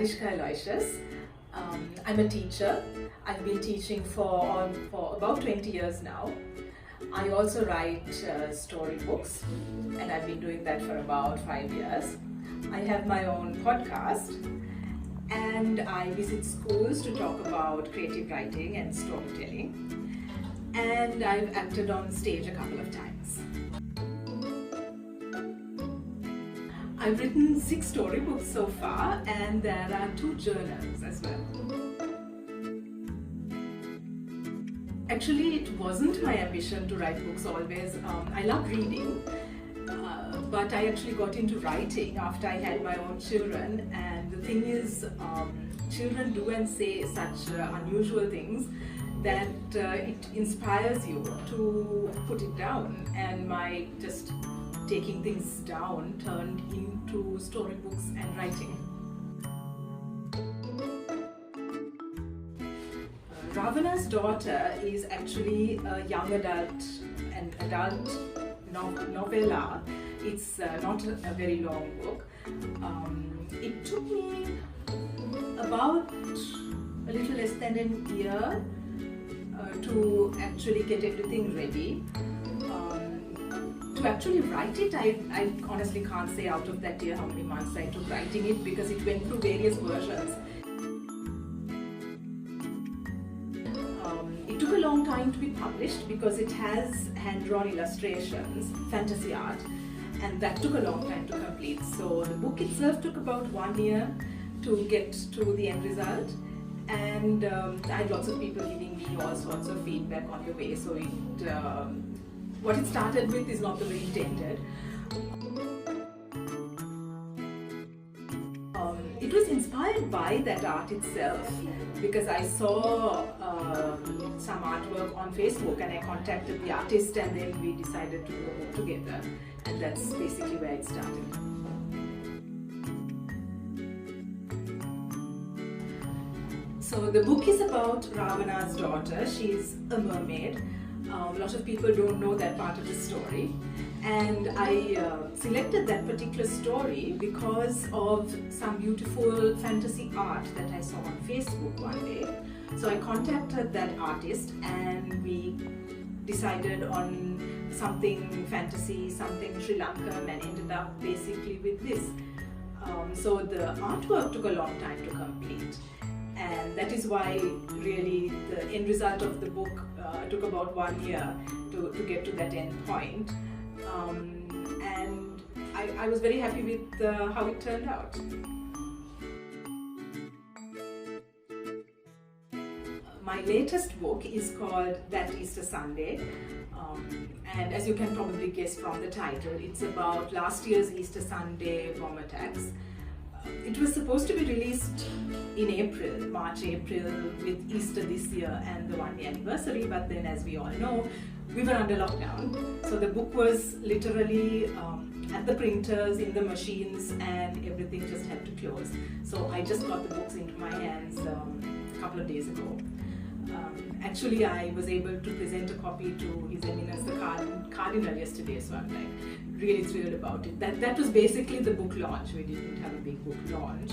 Nadishka Aloysius. I'm a teacher. I've been teaching for about 20 years now. I also write storybooks, and I've been doing that for about 5 years. I have my own podcast, and I visit schools to talk about creative writing and storytelling. And I've acted on stage a couple of times. I've written 6 storybooks so far, and there are 2 journals as well. Actually, it wasn't my ambition to write books always. I love reading, but I actually got into writing after I had my own children. And the thing is, children do and say such unusual things that it inspires you to put it down. And my just taking things down turned into storybooks and writing. Raavana's Daughter is actually a young adult novella. It's not a very long book. It took me about a little less than a year to actually get everything ready. To actually write it, I honestly can't say out of that year how many months I took writing it, because it went through various versions. It took a long time to be published because it has hand-drawn illustrations, fantasy art, and that took a long time to complete. So the book itself took about 1 year to get to the end result, and I had lots of people giving me all sorts of feedback on the way. So what it started with is not the way it ended. It was inspired by that art itself, because I saw some artwork on Facebook and I contacted the artist, and then we decided to do a book together, and that's basically where it started. So the book is about Raavana's daughter. She's a mermaid. A lot of people don't know that part of the story, and I selected that particular story because of some beautiful fantasy art that I saw on Facebook one day. So I contacted that artist, and we decided on something fantasy, something Sri Lankan, and ended up basically with this. So the artwork took a long time to complete, and that is why really the end result of the book took about 1 year to get to that end point. And I was very happy with how it turned out. My latest book is called That Easter Sunday, and as you can probably guess from the title, it's about last year's Easter Sunday bomb attacks. It was supposed to be released in April, March-April, with Easter this year and the 1-year anniversary, but then, as we all know, we were under lockdown. So the book was literally at the printers, in the machines, and everything just had to close. So I just got the books into my hands a couple of days ago. Actually, I was able to present a copy to His Eminence the Cardinal yesterday, so I'm like really thrilled about it. That was basically the book launch. We didn't have a big book launch.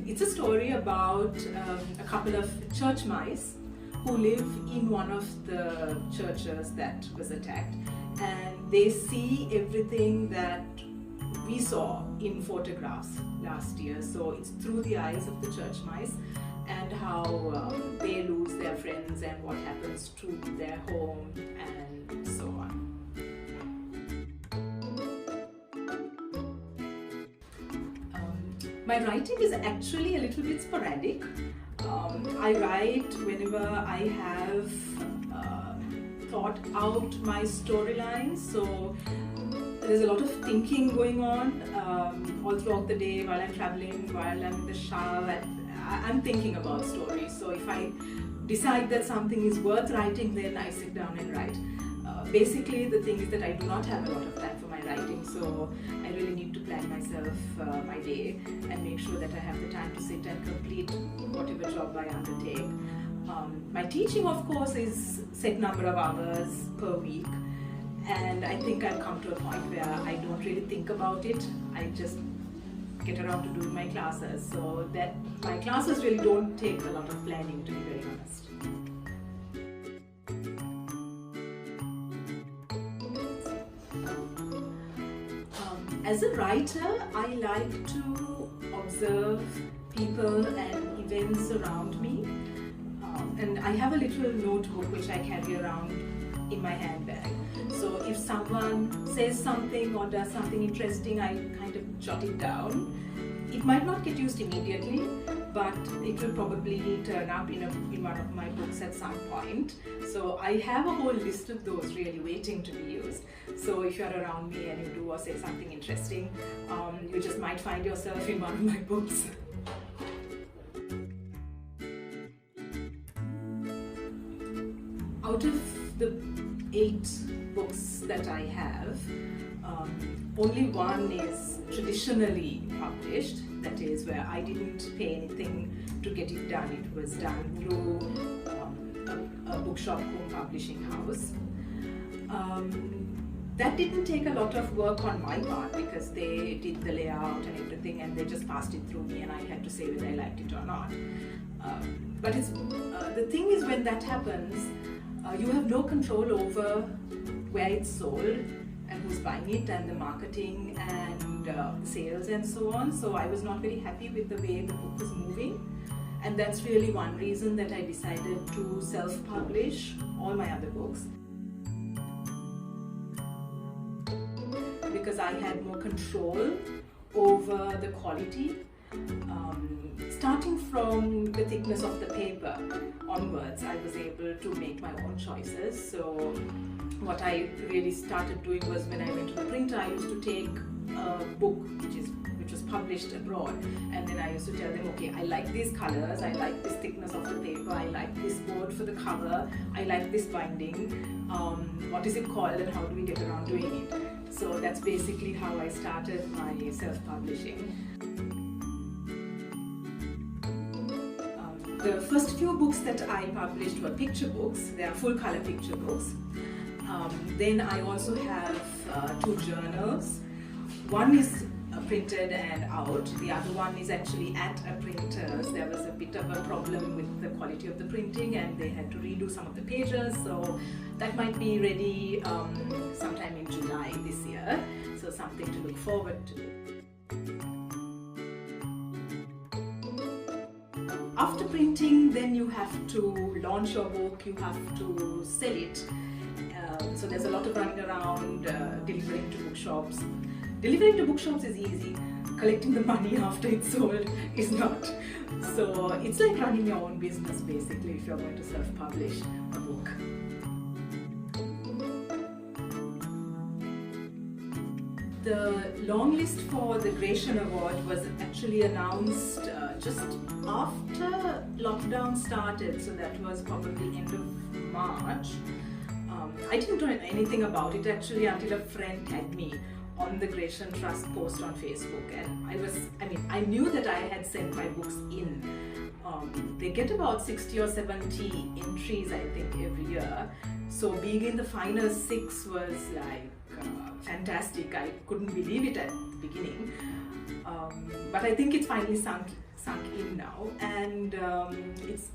It's a story about a couple of church mice who live in one of the churches that was attacked, and they see everything that we saw in photographs last year. So it's through the eyes of the church mice, and how they lose their friends and what happens to their home and so on. My writing is actually a little bit sporadic. I write whenever I have thought out my storylines. So there's a lot of thinking going on all throughout the day, while I'm traveling, while I'm in the shower. I'm thinking about stories. So if I decide that something is worth writing, then I sit down and write. Basically, the thing is that I do not have a lot of time for my writing, so I really need to plan myself my day and make sure that I have the time to sit and complete whatever job I undertake. My teaching, of course, is set number of hours per week, and I think I've come to a point where I don't really think about it. I just get around to doing my classes, so that my classes really don't take a lot of planning, to be very honest. As a writer, I like to observe people and events around me, and I have a little notebook which I carry around in my handbag. So if someone says something or does something interesting, I kind of jot it down. It might not get used immediately, but it will probably turn up in one of my books at some point. So I have a whole list of those really waiting to be used. So if you're around me and you do or say something interesting, you just might find yourself in one of my books. Out of the 8 books that I have, only one is traditionally published, that is where I didn't pay anything to get it done. It was done through a bookshop home publishing house. That didn't take a lot of work on my part because they did the layout and everything, and they just passed it through me and I had to say whether I liked it or not. But the thing is, when that happens, you have no control over where it's sold and who's buying it and the marketing and sales and so on. So I was not very happy with the way the book was moving, and that's really one reason that I decided to self-publish all my other books, because I had more control over the quality. Starting from the thickness of the paper onwards, I was able to make my own choices. So what I really started doing was, when I went to the printer, I used to take a book which was published abroad, and then I used to tell them, okay, I like these colors, I like this thickness of the paper, I like this board for the cover, I like this binding, what is it called and how do we get around doing it? So that's basically how I started my self-publishing. The first few books that I published were picture books. They are full color picture books. Then I also have 2 journals. One is printed and out. The other one is actually at a printer's. There was a bit of a problem with the quality of the printing and they had to redo some of the pages. So that might be ready sometime in July this year. So something to look forward to. After printing, then you have to launch your book, you have to sell it. So there's a lot of running around, delivering to bookshops. Delivering to bookshops is easy, collecting the money after it's sold is not. So it's like running your own business basically if you're going to self-publish a book. The long list for the Gratiaen Award was actually announced just after lockdown started, so that was probably end of March. I didn't know anything about it actually until a friend tagged me on the Gratiaen Trust post on Facebook, and I knew that I had sent my books in. They get about 60 or 70 entries I think every year, so being in the final 6 was like fantastic. I couldn't believe it at the beginning, but I think it's finally sunk in now, and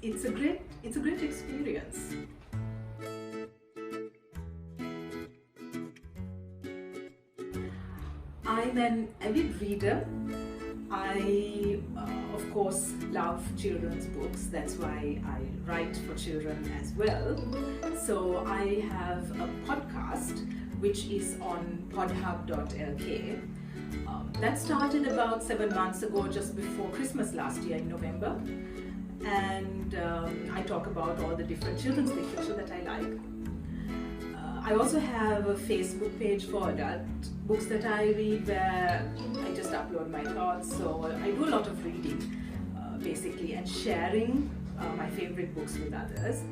it's a great experience. I'm an avid reader. I of course love children's books, that's why I write for children as well. So I have a podcast which is on podhub.lk. That started about 7 months ago, just before Christmas last year in November, and I talk about all the different children's literature that I like. I also have a Facebook page for adult books that I read, where I just upload my thoughts. So I do a lot of reading basically, and sharing my favorite books with others.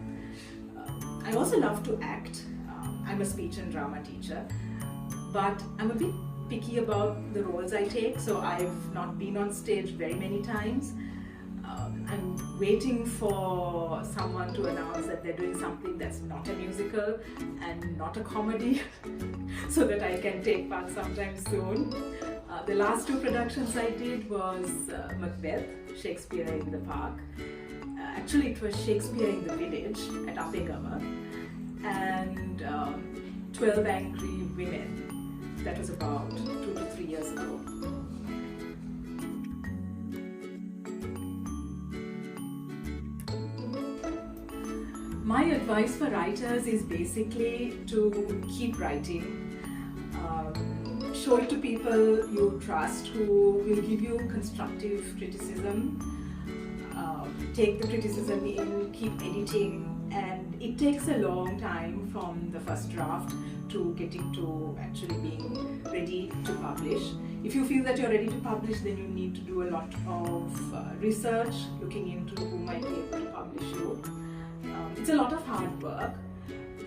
I also love to act. I'm a speech and drama teacher, but I'm a bit picky about the roles I take, so I've not been on stage very many times. I'm waiting for someone to announce that they're doing something that's not a musical and not a comedy so that I can take part sometime soon. The last 2 productions I did was Macbeth, Shakespeare in the Park. Actually, it was Shakespeare in the Village at Apegama, and 12 Angry Women. That was about 2 to 3 years ago. My advice for writers is basically to keep writing. Show it to people you trust who will give you constructive criticism. Take the criticism in, keep editing, and it takes a long time from the first draft to getting to actually being ready to publish. If you feel that you're ready to publish, then you need to do a lot of research, looking into who might be able to publish you. It's a lot of hard work,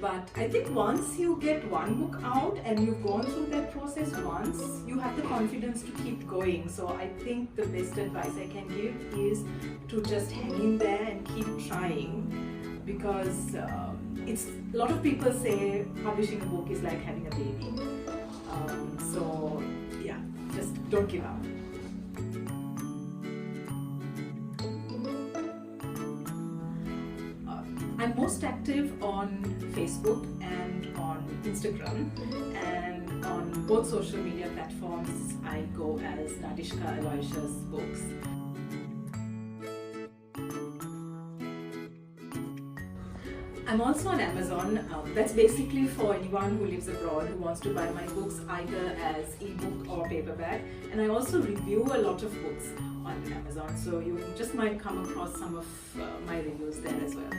but I think once you get one book out and you've gone through that process once, you have the confidence to keep going. So I think the best advice I can give is to just hang in there and keep trying, because a lot of people say publishing a book is like having a baby. So yeah, just don't give up. I'm most active on Facebook and on Instagram, and on both social media platforms I go as Nadishka Aloysius Books. I'm also on Amazon. That's basically for anyone who lives abroad who wants to buy my books either as ebook or paperback, and I also review a lot of books on Amazon, so you just might come across some of my reviews there as well.